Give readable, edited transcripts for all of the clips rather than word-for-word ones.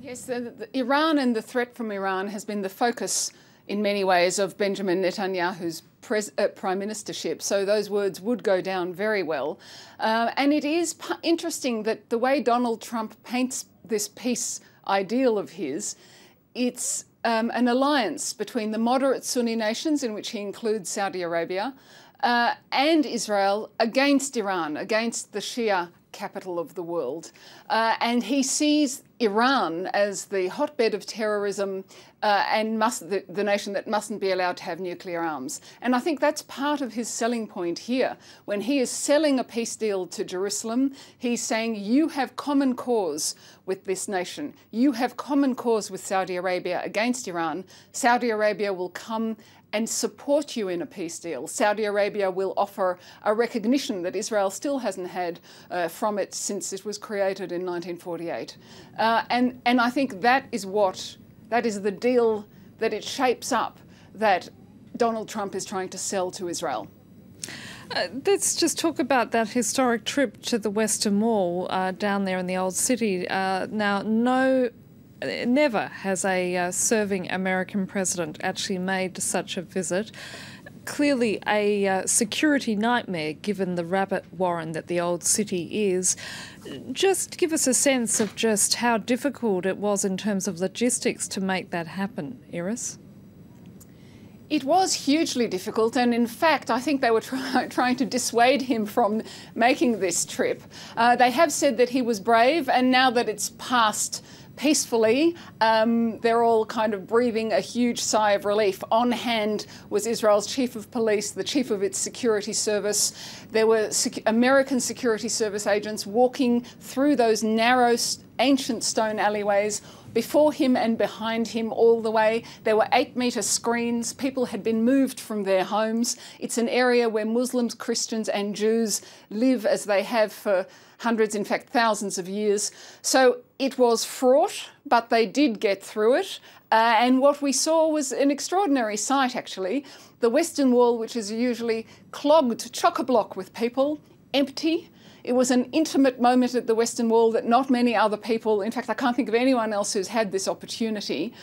Yes, Iran and the threat from Iran has been the focus in many ways of Benjamin Netanyahu's prime ministership. So those words would go down very well. And it is interesting that the way Donald Trump paints this peace ideal of his, it's an alliance between the moderate Sunni nations, in which he includes Saudi Arabia, and Israel against Iran, against the Shia capital of the world. And he sees Iran as the hotbed of terrorism and the nation that mustn't be allowed to have nuclear arms. And I think that's part of his selling point here. When he is selling a peace deal to Jerusalem, he's saying, you have common cause with this nation. You have common cause with Saudi Arabia against Iran. Saudi Arabia will come and support you in a peace deal. Saudi Arabia will offer a recognition that Israel still hasn't had from it since it was created in 1948. And I think that is the deal that it shapes up that Donald Trump is trying to sell to Israel. Let's just talk about that historic trip to the Western Wall down there in the Old City. Never has a serving American president actually made such a visit. Clearly a security nightmare given the rabbit warren that the Old City is. Just give us a sense of just how difficult it was in terms of logistics to make that happen, Iris. It was hugely difficult, and in fact I think they were trying to dissuade him from making this trip. They have said that he was brave, and now that it's passed peacefully, they're all kind of breathing a huge sigh of relief. On hand was Israel's chief of police, the chief of its security service. There were American security service agents walking through those narrow, ancient stone alleyways before him and behind him all the way. There were 8-metre screens. People had been moved from their homes. It's an area where Muslims, Christians and Jews live as they have for hundreds, in fact thousands of years. So it was fraught, but they did get through it. And what we saw was an extraordinary sight, actually. The Western Wall, which is usually clogged chock-a-block with people, empty. It was an intimate moment at the Western Wall that not many other people, in fact, I can't think of anyone else who's had this opportunity,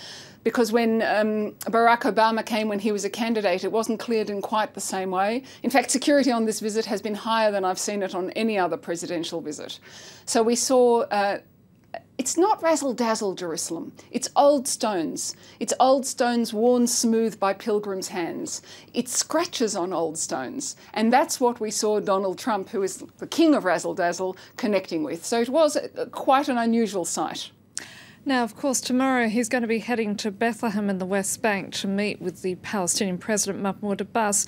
because when Barack Obama came when he was a candidate, it wasn't cleared in quite the same way. In fact, security on this visit has been higher than I've seen it on any other presidential visit. So we saw it's not razzle-dazzle Jerusalem. It's old stones. It's old stones worn smooth by pilgrims' hands. It scratches on old stones. And that's what we saw Donald Trump, who is the king of razzle-dazzle, connecting with. So it was quite an unusual sight. Now, of course, tomorrow he's going to be heading to Bethlehem in the West Bank to meet with the Palestinian President Mahmoud Abbas.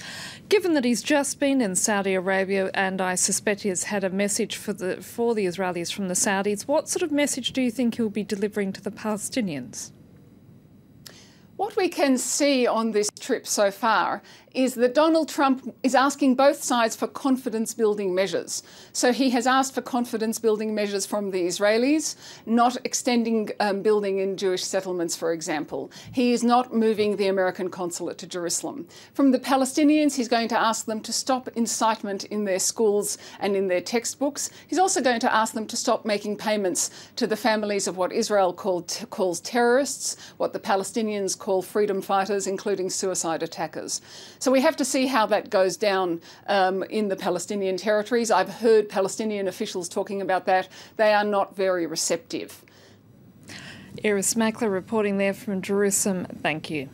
Given that he's just been in Saudi Arabia, and I suspect he has had a message for the Israelis from the Saudis, what sort of message do you think he'll be delivering to the Palestinians? What we can see on this trip so far is that Donald Trump is asking both sides for confidence-building measures. So he has asked for confidence-building measures from the Israelis, not extending building in Jewish settlements, for example. He is not moving the American consulate to Jerusalem. From the Palestinians, he's going to ask them to stop incitement in their schools and in their textbooks. He's also going to ask them to stop making payments to the families of what Israel calls terrorists, what the Palestinians call freedom fighters, including suicide attackers. So we have to see how that goes down in the Palestinian territories. I've heard Palestinian officials talking about that. They are not very receptive. Iris Mackler reporting there from Jerusalem. Thank you.